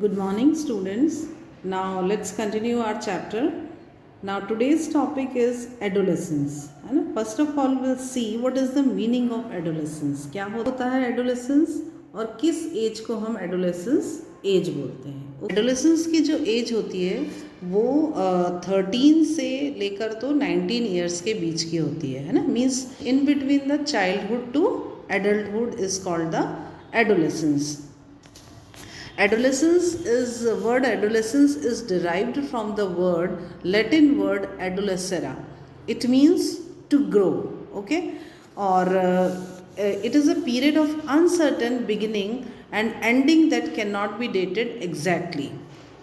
Good morning, students. Now let's continue our chapter. Now today's topic is adolescence. है ना? First of all, we'll see what is the meaning of adolescence. क्या होता है adolescence और किस as को हम adolescence एज बोलते हैं. Adolescence की जो एज होती है वो 13 से लेकर तो 19 ईयर्स के बीच की होती है ना. Means in between the childhood to adulthood is called the adolescence. Adolescence is derived from the Latin word adolescere. It means to grow, okay? Or it is a period of uncertain beginning and ending that cannot be dated exactly.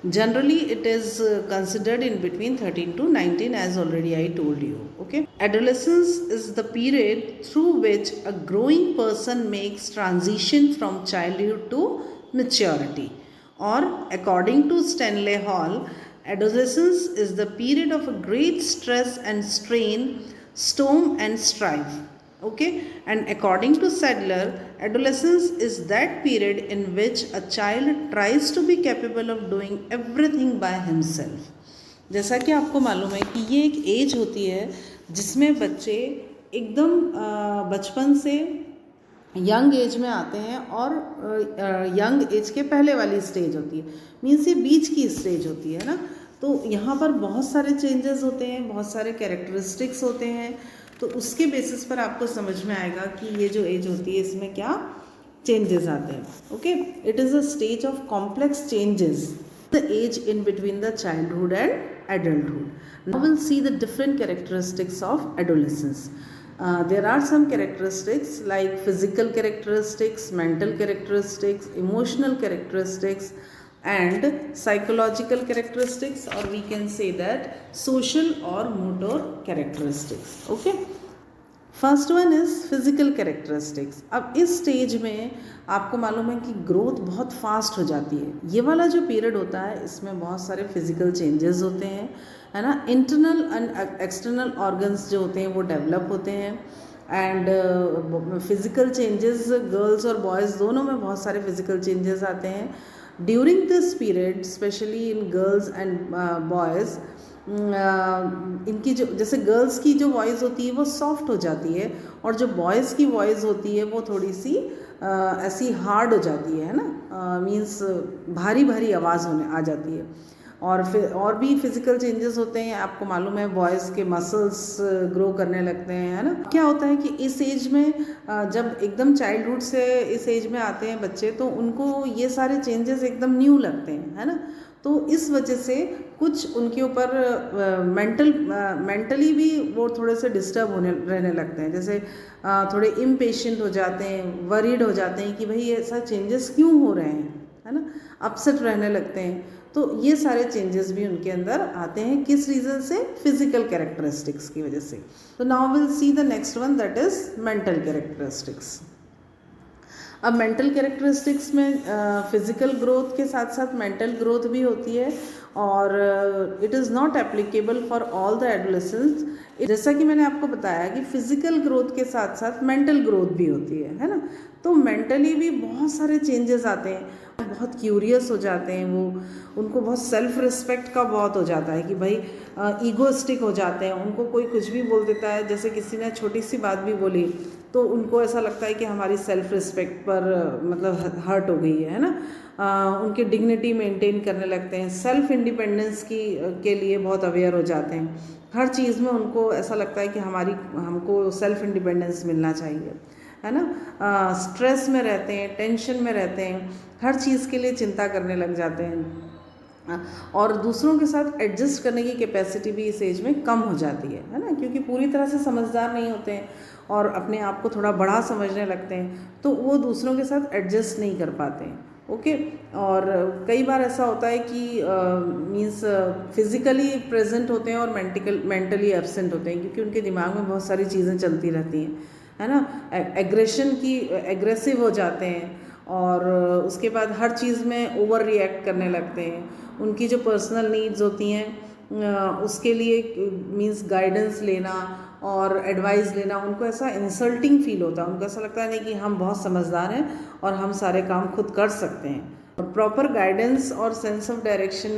Generally, it is considered in between 13 to 19, as already I told you, okay? Adolescence is the period through which a growing person makes transition from childhood to maturity. Or according to Stanley Hall, adolescence is the period of a great stress and strain, storm and strife. Okay, and according to Sadler, adolescence is that period in which a child tries to be capable of doing everything by himself. जैसा कि आपको मालूम है कि ये एक as होती है जिसमें बच्चे एकदम बचपन से यंग एज में आते हैं और यंग एज के पहले वाली स्टेज होती है. मीन्स ये बीच की स्टेज होती है ना. तो यहाँ पर बहुत सारे चेंजेस होते हैं, बहुत सारे कैरेक्टरिस्टिक्स होते हैं. तो उसके बेसिस पर आपको समझ में आएगा कि ये जो एज होती है इसमें क्या चेंजेस आते हैं. Okay, it is a stage of complex changes the age in between the childhood and adulthood. Now will see the different characteristics of adolescence. There are some characteristics like physical characteristics, mental characteristics, emotional characteristics and psychological characteristics, or we can say that social or motor characteristics. Okay, first one is physical characteristics. अब इस stage में आपको मालूम है कि growth बहुत fast हो जाती है. ये वाला जो पीरियड होता है इसमें बहुत सारे फिज़िकल चेंजेस होते हैं, है ना. इंटरनल एंड एक्सटर्नल ऑर्गन्स जो होते हैं वो डेवलप होते हैं. एंड फिज़िकल चेंजेस गर्ल्स और बॉयज़ दोनों में बहुत सारे फिज़िकल चेंजेस आते हैं during this period, specially in girls and boys. इनकी जो जैसे गर्ल्स की जो वॉइस होती है वो सॉफ्ट हो जाती है और जो बॉयज़ की वॉइस होती है वो थोड़ी सी ऐसी हार्ड हो जाती है ना. मीन्स भारी भारी आवाज़ होने आ जाती है. और फिर और भी फिज़िकल चेंजेस होते हैं. आपको मालूम है बॉयज़ के मसल्स ग्रो करने लगते हैं, है ना. क्या होता है कि इस एज में जब एकदम चाइल्डहुड से इस एज में आते हैं बच्चे तो उनको ये सारे चेंजेस एकदम न्यू लगते हैं, है ना. तो इस वजह से कुछ उनके ऊपर मेंटली भी वो थोड़े से डिस्टर्ब रहने लगते हैं. जैसे थोड़े इम्पेशेंट हो जाते हैं, वरीड हो जाते हैं कि भाई ऐसा चेंजेस क्यों हो रहे हैं, है ना. अपसेट रहने लगते हैं. तो ये सारे चेंजेस भी उनके अंदर आते हैं. किस रीज़न से? फिजिकल कैरेक्टरिस्टिक्स की वजह से. तो now will see the next one, that is mental characteristics. अब मेंटल कैरेक्टरिस्टिक्स में फिज़िकल ग्रोथ के साथ साथ मेंटल ग्रोथ भी होती है और it is not applicable for all the adolescents. जैसा कि मैंने आपको बताया कि फ़िज़िकल ग्रोथ के साथ साथ मेंटल ग्रोथ भी होती है ना. तो मेंटली भी बहुत सारे चेंजेस आते हैं. बहुत क्यूरियस हो जाते हैं वो, उनको बहुत सेल्फ रिस्पेक्ट का बहुत हो जाता है कि भाई ईगोस्टिक हो जाते हैं. उनको कोई कुछ भी बोल देता है, जैसे किसी ने छोटी सी बात भी बोली तो उनको ऐसा लगता है कि हमारी सेल्फ रिस्पेक्ट पर मतलब हर्ट हो गई है ना. उनकी डिग्निटी मेंटेन करने लगते हैं. सेल्फ इंडिपेंडेंस के लिए बहुत अवेयर हो जाते हैं. हर चीज़ में उनको ऐसा लगता है कि हमको सेल्फ इंडिपेंडेंस मिलना चाहिए, है ना. स्ट्रेस में रहते हैं, टेंशन में रहते हैं, हर चीज़ के लिए चिंता करने लग जाते हैं और दूसरों के साथ एडजस्ट करने की कैपेसिटी भी इस एज में कम हो जाती है ना. क्योंकि पूरी तरह से समझदार नहीं होते हैं और अपने आप को थोड़ा बड़ा समझने लगते हैं तो वो दूसरों के साथ एडजस्ट नहीं कर पाते हैं. ओके, और कई बार ऐसा होता है कि मीन्स फिज़िकली प्रेजेंट होते हैं और मेंटली एब्सेंट होते हैं क्योंकि उनके दिमाग में बहुत सारी चीज़ें चलती रहती हैं, है ना. एग्रेसिव हो जाते हैं और उसके बाद हर चीज़ में ओवर रिएक्ट करने लगते हैं. उनकी जो पर्सनल नीड्स होती हैं उसके लिए मीन्स गाइडेंस लेना और एडवाइस लेना उनको ऐसा इंसल्टिंग फील होता है. उनको ऐसा लगता है नहीं कि हम बहुत समझदार हैं और हम सारे काम खुद कर सकते हैं. और प्रॉपर गाइडेंस और सेंस ऑफ डायरेक्शन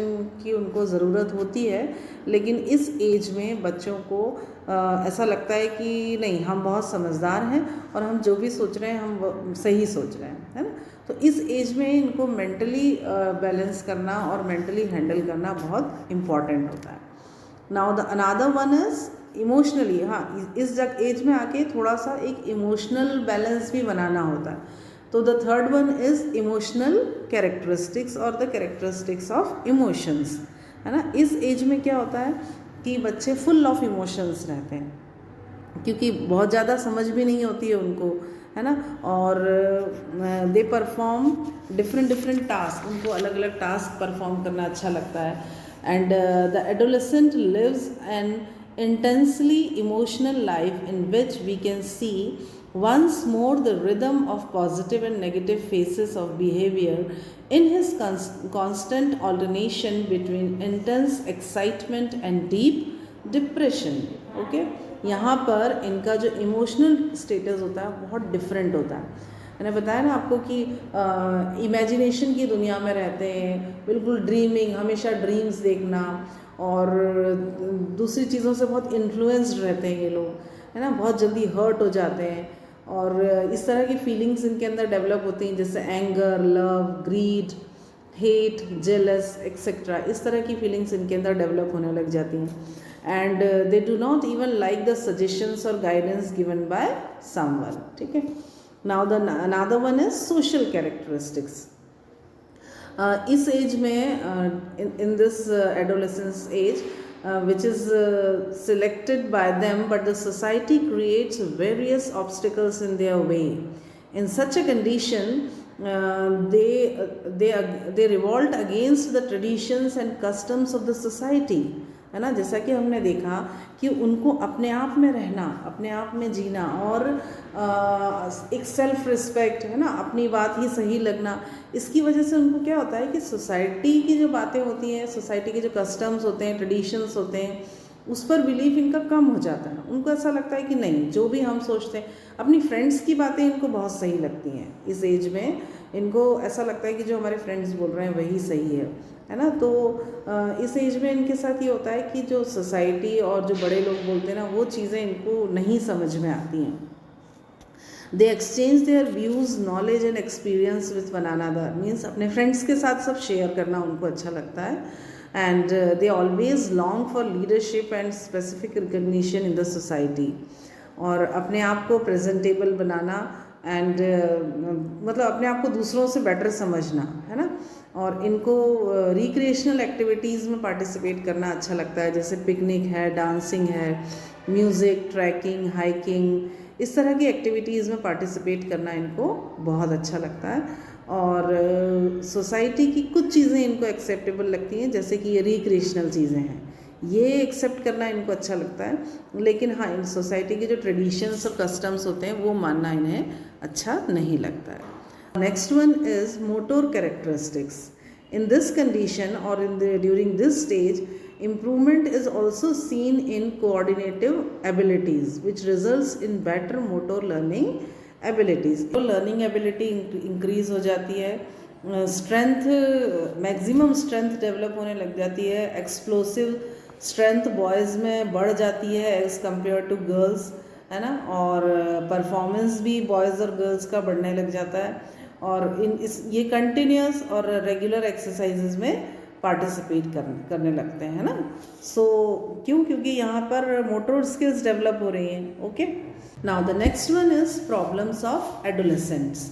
की उनको ज़रूरत होती है, लेकिन इस एज में बच्चों को ऐसा लगता है कि नहीं, हम बहुत समझदार हैं और हम जो भी सोच रहे हैं हम सही सोच रहे हैं, है ना। तो इस एज में इनको मेंटली बैलेंस करना और मेंटली हैंडल करना बहुत इम्पॉर्टेंट होता है। Now the another one is emotionally, हाँ, इस एज में आके थोड़ा सा एक इमोशनल बैलेंस भी बनाना होता है। तो the third one is emotional characteristics और द कैरेक्टरिस्टिक्स ऑफ इमोशंस, है ना। इस एज में क्या होता है कि बच्चे फुल ऑफ इमोशंस रहते हैं, क्योंकि बहुत ज़्यादा समझ भी नहीं होती है उनको, है ना। और दे परफॉर्म डिफरेंट टास्क, उनको अलग अलग टास्क परफॉर्म करना अच्छा लगता है। And the adolescent lives an intensely emotional life in which we can see once more the rhythm of positive and negative phases of behavior in his constant alternation between intense excitement and deep depression. Okay, यहाँ पर इनका जो emotional status होता है बहुत different होता है। मैंने बताया ना आपको कि इमेजिनेशन की दुनिया में रहते हैं, बिल्कुल ड्रीमिंग, हमेशा ड्रीम्स देखना, और दूसरी चीज़ों से बहुत इन्फ्लुएंस्ड रहते हैं ये लोग, है ना। बहुत जल्दी हर्ट हो जाते हैं और इस तरह की फीलिंग्स इनके अंदर डेवलप होती हैं, जैसे anger, love, greed, hate, jealous etcetera. इस तरह की फीलिंग्स इनके अंदर डेवलप होने लग जाती हैं। And they do not even like the suggestions और गाइडेंस गिवन बाय समवन, ठीक है। Now the another one is social characteristics. इस एज में in this adolescence age which is selected by them, but the society creates various obstacles in their way. In such a condition, they revolt against the traditions and customs of the society, है ना। जैसा कि हमने देखा कि उनको अपने आप में रहना, अपने आप में जीना और एक सेल्फ रिस्पेक्ट, है ना, अपनी बात ही सही लगना, इसकी वजह से उनको क्या होता है कि सोसाइटी की जो बातें होती हैं, सोसाइटी के जो कस्टम्स होते हैं, ट्रेडिशंस होते हैं, उस पर बिलीफ इनका कम हो जाता है। उनको ऐसा लगता है कि नहीं, जो भी हम सोचते हैं, अपनी फ्रेंड्स की बातें इनको बहुत सही लगती हैं। इस एज में इनको ऐसा लगता है कि जो हमारे फ्रेंड्स बोल रहे हैं वही सही है ना। तो इस एज में इनके साथ ये होता है कि जो सोसाइटी और जो बड़े लोग बोलते हैं ना, वो चीज़ें इनको नहीं समझ में आती हैं। दे exchange there views, knowledge and experience with one another, means अपने फ्रेंड्स के साथ सब शेयर करना उनको अच्छा लगता है। And they always long for leadership and specific recognition in the society, और अपने आप को प्रेजेंटेबल बनाना एंड मतलब अपने आप को दूसरों से बेटर समझना, है ना। और इनको रिक्रिएशनल एक्टिविटीज़ में पार्टिसिपेट करना अच्छा लगता है, जैसे पिकनिक है, डांसिंग है, म्यूज़िक, ट्रैकिंग, हाइकिंग, इस तरह की एक्टिविटीज़ में पार्टिसिपेट करना इनको बहुत अच्छा लगता है। और सोसाइटी की कुछ चीज़ें इनको एक्सेप्टेबल लगती हैं, जैसे कि ये रिक्रिएशनल चीज़ें हैं, ये एक्सेप्ट करना इनको अच्छा लगता है। लेकिन हाँ, इन सोसाइटी के जो ट्रेडिशंस और कस्टम्स होते हैं वो मानना इन्हें अच्छा नहीं लगता है। Next one is motor characteristics. In this condition or during this stage, improvement is also seen in coordinative abilities, which results in better motor learning abilities. तो learning ability increase हो जाती है, strength, maximum strength develop होने लग जाती है, explosive strength boys में बढ़ जाती है as compared to girls, है ना। और परफॉर्मेंस भी बॉयज़ और गर्ल्स का बढ़ने लग जाता है। और ये कंटिन्यूस और रेगुलर एक्सरसाइजेज में पार्टिसिपेट करने लगते हैं, है ना। क्योंकि यहाँ पर मोटर स्किल्स डेवलप हो रही हैं। Okay, now the next one is problems of adolescents.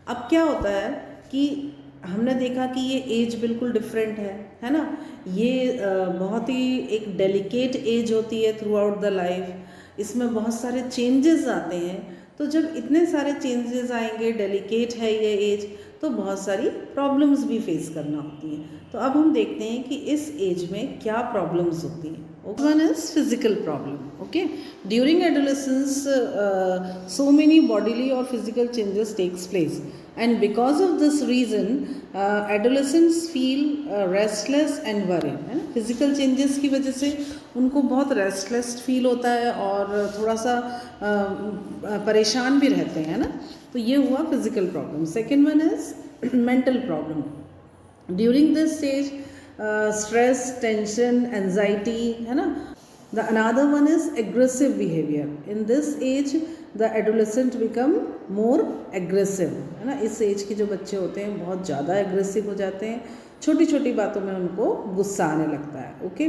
अब क्या होता है कि हमने देखा कि ये एज बिल्कुल डिफरेंट है ना। ये बहुत ही एक डेलिकेट एज होती है थ्रू आउट द लाइफ, इसमें बहुत सारे चेंजेस आते हैं। तो जब इतने सारे चेंजेस आएंगे, डेलिकेट है ये एज, तो बहुत सारी प्रॉब्लम्स भी फेस करना होती हैं। तो अब हम देखते हैं कि इस एज में क्या प्रॉब्लम्स होती हैं। One is physical problem. Okay, during adolescence so many bodily or physical changes takes place, and because of this reason adolescents feel restless and worried, है ना। फिजिकल चेंजेस की वजह से उनको बहुत रेस्टलेस फील होता है और थोड़ा सा परेशान भी रहते हैं ना। तो ये हुआ physical problem. Second one is mental problem. During this stage stress, tension, anxiety, है ना. The another one is aggressive behaviour. In this age the adolescent become more aggressive, है ना. इस एज के जो बच्चे होते हैं बहुत ज़्यादा एग्रेसिव हो जाते हैं, छोटी छोटी बातों में उनको गुस्सा आने लगता है. Okay.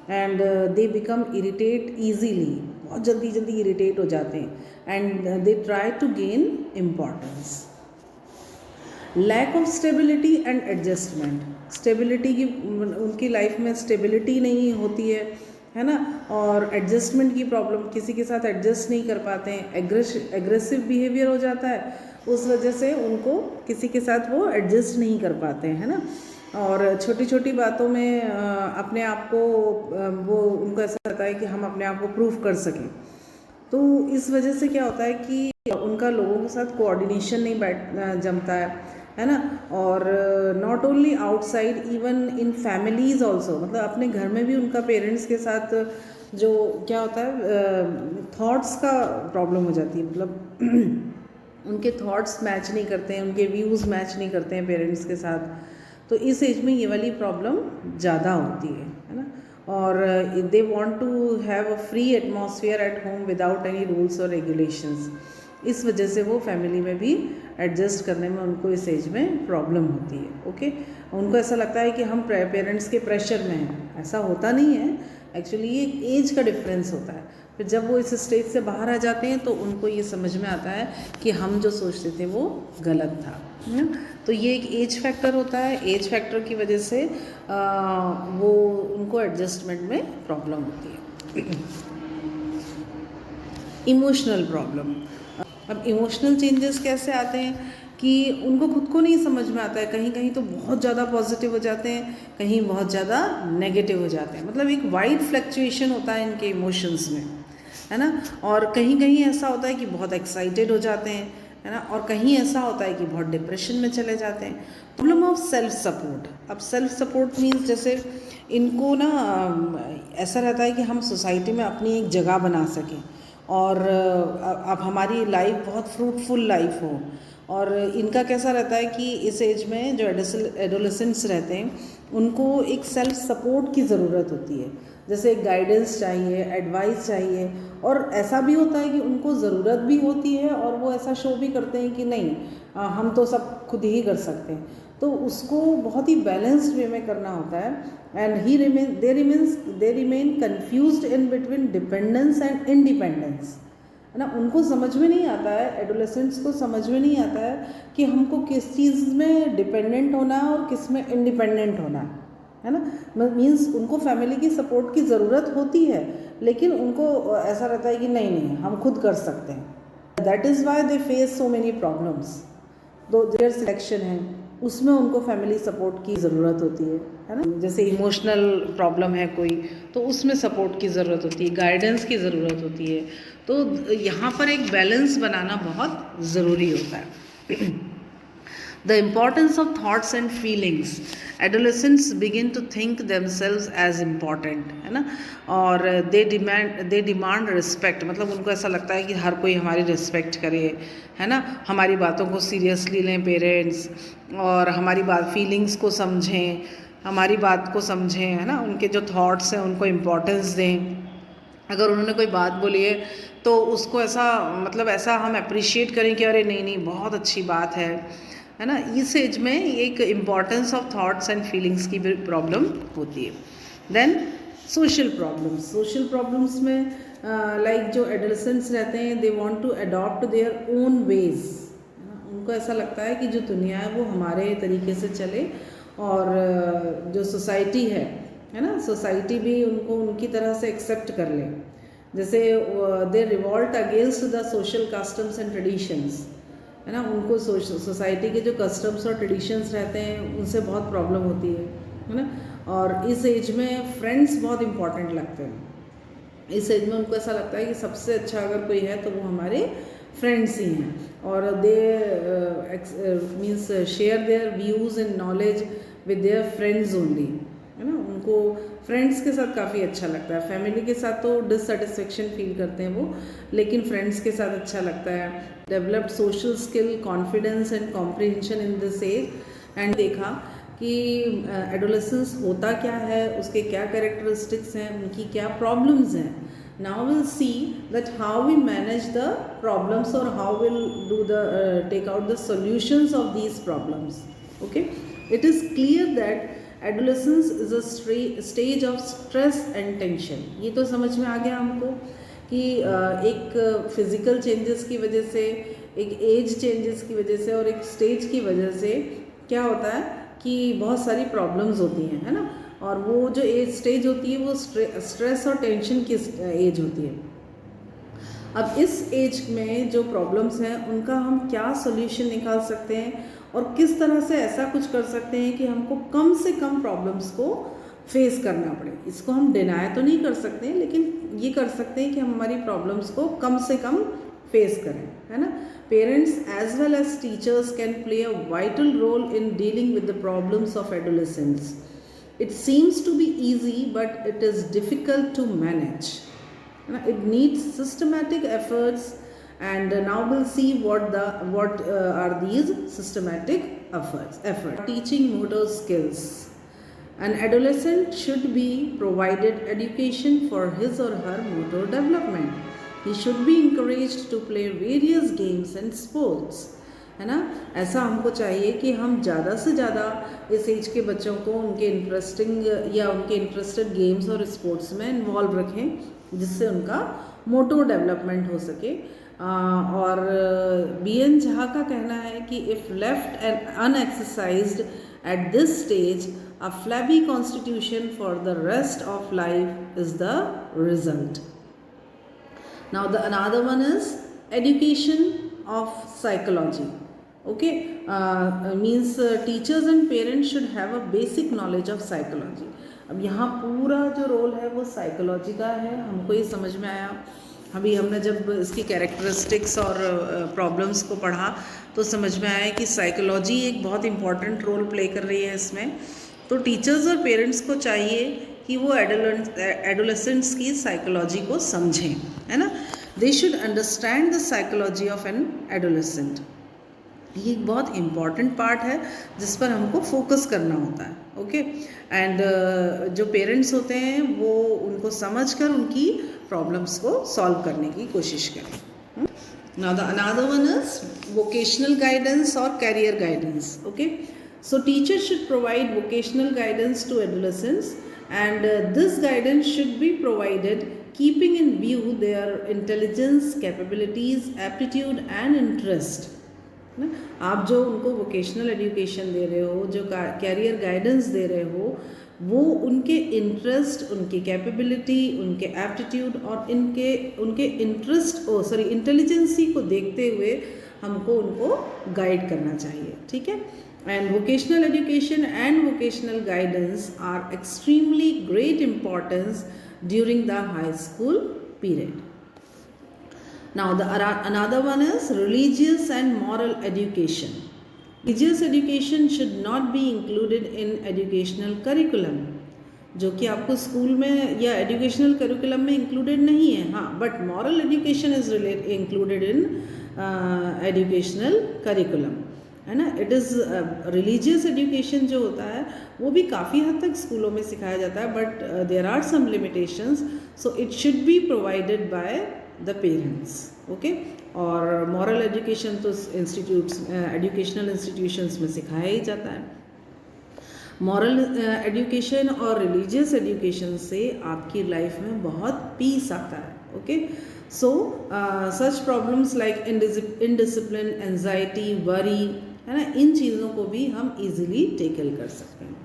And they become irritate easily, बहुत जल्दी जल्दी इरिटेट हो जाते हैं. And they try to gain importance. Lack of stability and adjustment. Stability की, उनकी लाइफ में स्टेबिलिटी नहीं होती है ना. और एडजस्टमेंट की प्रॉब्लम, किसी के साथ एडजस्ट नहीं कर पाते हैं. एग्रेसिव बिहेवियर हो जाता है, उस वजह से उनको किसी के साथ वो एडजस्ट नहीं कर पाते हैं, है ना. और छोटी छोटी बातों में अपने आप को वो उनको ऐसा लगता है कि हम अपने आप को प्रूव कर सकें. तो इस वजह से क्या होता है कि उनका लोगों के साथ कोऑर्डिनेशन नहीं जमता है ना. और not only outside, even in families also, मतलब अपने घर में भी उनका पेरेंट्स के साथ जो क्या होता है, थॉट्स का प्रॉब्लम हो जाती है. मतलब उनके थॉट्स मैच नहीं करते हैं, उनके व्यूज़ मैच नहीं करते हैं पेरेंट्स के साथ. तो इस एज में ये वाली प्रॉब्लम ज़्यादा होती है ना. और they want to have a free atmosphere at home without any rules और रेगुलेशंस. इस वजह से वो फैमिली में भी एडजस्ट करने में उनको इस एज में प्रॉब्लम होती है. ओके. उनको ऐसा लगता है कि हम पेरेंट्स के प्रेशर में हैं. ऐसा होता नहीं है एक्चुअली, ये एज का डिफरेंस होता है. फिर जब वो इस स्टेज से बाहर आ जाते हैं तो उनको ये समझ में आता है कि हम जो सोचते थे वो गलत था, है ना. तो ये एक एज फैक्टर होता है. एज फैक्टर की वजह से वो उनको एडजस्टमेंट में प्रॉब्लम होती है. Emotional problem. अब इमोशनल चेंजेस कैसे आते हैं कि उनको खुद को नहीं समझ में आता है. कहीं कहीं तो बहुत ज़्यादा पॉजिटिव हो जाते हैं, कहीं बहुत ज़्यादा नेगेटिव हो जाते हैं. मतलब एक वाइड फ्लक्चुएशन होता है इनके इमोशंस में, है ना. और कहीं कहीं ऐसा होता है कि बहुत एक्साइटेड हो जाते हैं, है ना. और कहीं ऐसा होता है कि बहुत डिप्रेशन में चले जाते हैं. Problem of self support. अब सेल्फ सपोर्ट मीन्स जैसे इनको ना ऐसा रहता है कि हम सोसाइटी में अपनी एक जगह बना सकें और अब हमारी लाइफ बहुत फ्रूटफुल लाइफ हो. और इनका कैसा रहता है कि इस एज में जो एडोलेसेंट्स रहते हैं उनको एक सेल्फ सपोर्ट की ज़रूरत होती है. जैसे एक गाइडेंस चाहिए, एडवाइस चाहिए. और ऐसा भी होता है कि उनको ज़रूरत भी होती है और वो ऐसा शो भी करते हैं कि नहीं हम तो सब खुद ही कर सकते हैं. तो उसको बहुत ही बैलेंस्ड वे में करना होता है. And they remain confused in between dependence and independence, है ना. उनको समझ में नहीं आता है, एडोलेसेंट्स को समझ में नहीं आता है कि हमको किस चीज़ में डिपेंडेंट होना है और किस में इंडिपेंडेंट होना है ना. मीन्स उनको फैमिली की सपोर्ट की ज़रूरत होती है, लेकिन उनको ऐसा रहता है कि नहीं नहीं हम खुद कर सकते हैं. That is why they face so many problems. दो देयर सिलेक्शन है उसमें उनको फैमिली सपोर्ट की ज़रूरत होती है ना. जैसे इमोशनल प्रॉब्लम है कोई तो उसमें सपोर्ट की ज़रूरत होती है, गाइडेंस की ज़रूरत होती है. तो यहाँ पर एक बैलेंस बनाना बहुत ज़रूरी होता है. The importance of thoughts and feelings. Adolescents begin to think themselves as important, है ना. और दे डिमांड रिस्पेक्ट. मतलब उनको ऐसा लगता है कि हर कोई हमारी रिस्पेक्ट करे, है ना. हमारी बातों को सीरियसली लें पेरेंट्स, और हमारी बात फीलिंग्स को समझें, हमारी बात को समझें, है ना. उनके जो थॉट्स हैं उनको इम्पोर्टेंस दें. अगर उन्होंने कोई बात बोली है तो उसको ऐसा मतलब ऐसा हम अप्रिशिएट करें कि अरे नहीं नहीं बहुत अच्छी बात है ना. इस एज में एक importance of thoughts and feelings की भी प्रॉब्लम होती है. Then social problems. Social problems में लाइक जो एडोलेसेंट्स रहते हैं they want to adopt their own ways. उनको ऐसा लगता है कि जो दुनिया है वो हमारे तरीके से चले और जो सोसाइटी है ना, सोसाइटी भी उनको उनकी तरह से एक्सेप्ट कर ले. जैसे they revolt against the social customs and traditions, है ना. उनको सोसाइटी के जो कस्टम्स और ट्रेडिशंस रहते हैं उनसे बहुत प्रॉब्लम होती है ना. और इस एज में फ्रेंड्स बहुत इम्पॉर्टेंट लगते हैं. इस एज में उनको ऐसा लगता है कि सबसे अच्छा अगर कोई है तो वो हमारे फ्रेंड्स ही हैं. और दे means share their views and knowledge with their friends only, है ना. उनको फ्रेंड्स के साथ काफ़ी अच्छा लगता है. फैमिली के साथ तो डिससेटिस्फेक्शन फील करते हैं वो, लेकिन फ्रेंड्स के साथ अच्छा लगता है. Developed social skill, confidence and comprehension in this age. And देखा कि एडोलेसेंस होता क्या है, उसके क्या कैरेक्टरिस्टिक्स हैं, उनकी क्या प्रॉब्लम्स हैं. Now we'll see that how we manage the problems or how we'll do the take out the solutions of these problems. Okay, it is clear that adolescence is a stage of stress and tension. ये तो समझ में आ गया हमको कि एक physical changes की वजह से, एक एज चेंजेस की वजह से और एक स्टेज की वजह से क्या होता है कि बहुत सारी प्रॉब्लम्स होती हैं, है ना. और वो जो एज स्टेज होती है वो स्ट्रेस और टेंशन की एज होती है. अब इस एज में जो प्रॉब्लम्स हैं उनका हम क्या सॉल्यूशन निकाल सकते हैं और किस तरह से ऐसा कुछ कर सकते हैं कि हमको कम से कम प्रॉब्लम्स को फेस करना पड़े. इसको हम डिनाई तो नहीं कर सकते, लेकिन ये कर सकते हैं कि हम हमारी प्रॉब्लम्स को कम से कम फेस करें, है ना. Parents as well as teachers can play a vital role in dealing with the problems of adolescents. It seems to be easy, but it is difficult to manage. It needs systematic efforts, and now we'll see what are these systematic efforts. Teaching motor skills. An adolescent should be provided education for his or her motor development. He should be encouraged to play various games and sports. है ना. ऐसा हमको चाहिए कि हम ज़्यादा से ज़्यादा इस एज के बच्चों को उनके इंटरेस्टिंग या उनके इंटरेस्टेड गेम्स और स्पोर्ट्स में इन्वॉल्व रखें, जिससे उनका मोटर डेवलपमेंट हो सके. और BN झा का कहना है कि if left and unexercised at this stage a flabby constitution for the rest of life is the result. Now the another one is education of psychology. Okay, means teachers and parents should have a basic knowledge of psychology. अब यहाँ पूरा जो role है वो psychology का है. हमको ये समझ में आया अभी हमने जब इसकी कैरेक्टरिस्टिक्स और प्रॉब्लम्स को पढ़ा तो समझ में आया कि साइकोलॉजी एक बहुत इम्पॉर्टेंट रोल प्ले कर रही है इसमें. तो टीचर्स और पेरेंट्स को चाहिए कि वो एडोलेसेंट्स की साइकोलॉजी को समझें, है ना. They should understand the psychology of an adolescent. ये एक बहुत इम्पॉर्टेंट पार्ट है जिस पर हमको फोकस करना होता है. ओके, एंड जो पेरेंट्स होते हैं वो उनको समझकर उनकी प्रॉब्लम्स को सॉल्व करने की कोशिश करें. Now the another one is vocational guidance or career guidance. Okay, so teachers should provide vocational guidance to adolescents, and this guidance should be provided keeping in view their intelligence, capabilities, aptitude and interest. ना, आप जो उनको vocational education दे रहे हो, जो career guidance दे रहे हो, वो उनके इंटरेस्ट, उनकी कैपेबिलिटी, उनके एप्टीट्यूड और उनके इंटेलिजेंसी को देखते हुए हमको उनको गाइड करना चाहिए. ठीक है. And vocational education and vocational guidance are extremely great importance during the high school period. Now another one is religious and moral education. Religious education should not be included in educational curriculum, जो कि आपको school में या educational curriculum में included नहीं है. हाँ, but moral education is included in educational curriculum, है ना. इट इज़ रिलीजियस एजुकेशन जो होता है वो भी काफ़ी हद तक स्कूलों में सिखाया जाता है, but there are some limitations, so it should be provided by the parents. Okay, और मॉरल एजुकेशन तो इंस्टीट्यूट्स एजुकेशनल इंस्टीट्यूशंस में सिखाया ही जाता है. मॉरल एजुकेशन और रिलीजियस एजुकेशन से आपकी लाइफ में बहुत पीस आता है. Okay, so such problems like indiscipline, anxiety, worry, है ना, इन चीज़ों को भी हम इजीली टेकल कर सकते हैं.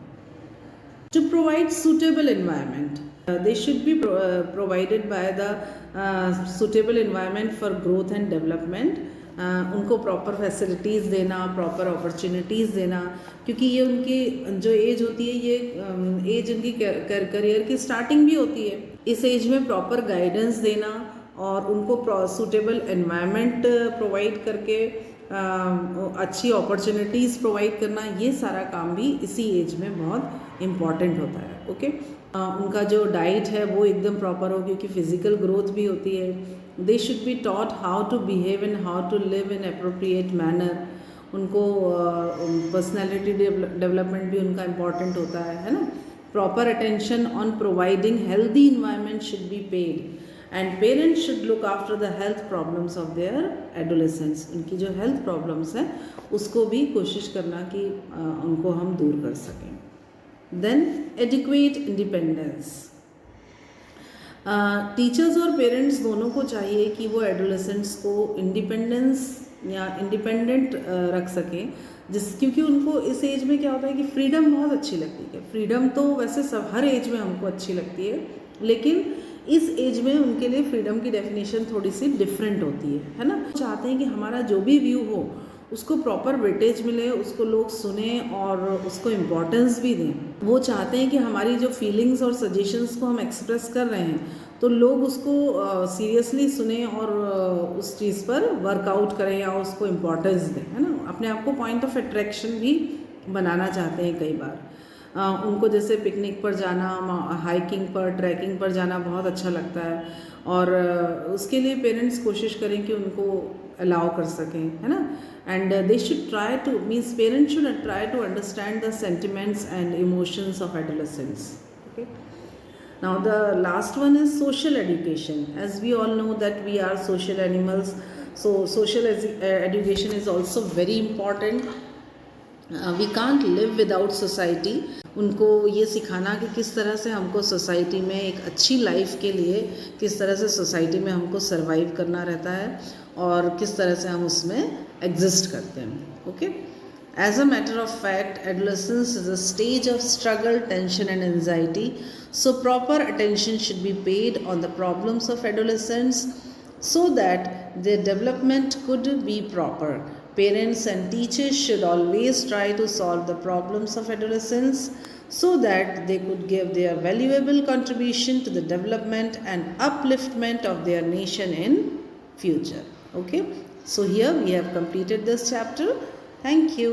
To provide suitable environment, they should be provided by the suitable environment for growth and development. उनको प्रॉपर फैसिलिटीज़ देना, प्रॉपर अपॉर्चुनिटीज़ देना, क्योंकि ये उनकी जो एज होती है, ये एज उनकी करियर की स्टार्टिंग भी होती है. इस एज में प्रॉपर गाइडेंस देना और उनको सूटेबल एनवायरनमेंट प्रोवाइड करके अच्छी अपॉर्चुनिटीज़ प्रोवाइड करना, ये सारा काम भी इसी एज में बहुत इम्पॉर्टेंट होता है. ओके, उनका जो डाइट है वो एकदम प्रॉपर हो, क्योंकि फिज़िकल ग्रोथ भी होती है. They should be taught how to behave and how to live in appropriate manner. उनको पर्सनैलिटी डेवलपमेंट भी उनका इम्पॉर्टेंट होता है ना. Proper attention on providing healthy environment should be paid and parents should look after the health problems of their adolescents. उनकी जो health problems हैं उसको भी कोशिश करना कि उनको हम दूर कर सकें. Then adequate independence. टीचर्स और पेरेंट्स दोनों को चाहिए कि वो एडोलेसेंट्स को इंडिपेंडेंस या इंडिपेंडेंट रख सकें, क्योंकि उनको इस एज में क्या होता है कि फ्रीडम बहुत अच्छी लगती है. फ्रीडम तो वैसे सब हर एज में हमको अच्छी लगती है, लेकिन इस एज में उनके लिए फ्रीडम की डेफिनेशन थोड़ी सी डिफरेंट होती है ना. चाहते हैं कि हमारा जो भी व्यू हो उसको प्रॉपर वेटेज मिले, उसको लोग सुने और उसको इम्पोर्टेंस भी दें. वो चाहते हैं कि हमारी जो फीलिंग्स और सजेशंस को हम एक्सप्रेस कर रहे हैं तो लोग उसको सीरियसली सुने और उस चीज़ पर वर्कआउट करें या उसको इम्पोर्टेंस दें, है ना. अपने आप को पॉइंट ऑफ अट्रैक्शन भी बनाना चाहते हैं कई बार. उनको जैसे पिकनिक पर जाना, हाइकिंग पर, ट्रैकिंग पर जाना बहुत अच्छा लगता है और उसके लिए पेरेंट्स कोशिश करें कि उनको अलाउ कर सकें, है ना. And they should try to means parents should try to understand the sentiments and emotions of adolescents. Okay. Now the last one is social education. As we all know that we are social animals, so social education is also very important. We can't live without society. उनको ये सिखाना कि किस तरह से हमको society में एक अच्छी लाइफ के लिए किस तरह से सोसाइटी में हमको सर्वाइव करना रहता है और किस तरह से हम उसमें एग्जिस्ट करते हैं. Okay. As a matter of fact, adolescence is a stage of struggle, tension and anxiety. So proper attention should be paid on the problems of adolescents so that their development could be proper. Parents and teachers should always try to solve the problems of adolescents so that they could give their valuable contribution to the development and upliftment of their nation in future. Okay. So here we have completed this chapter. Thank you.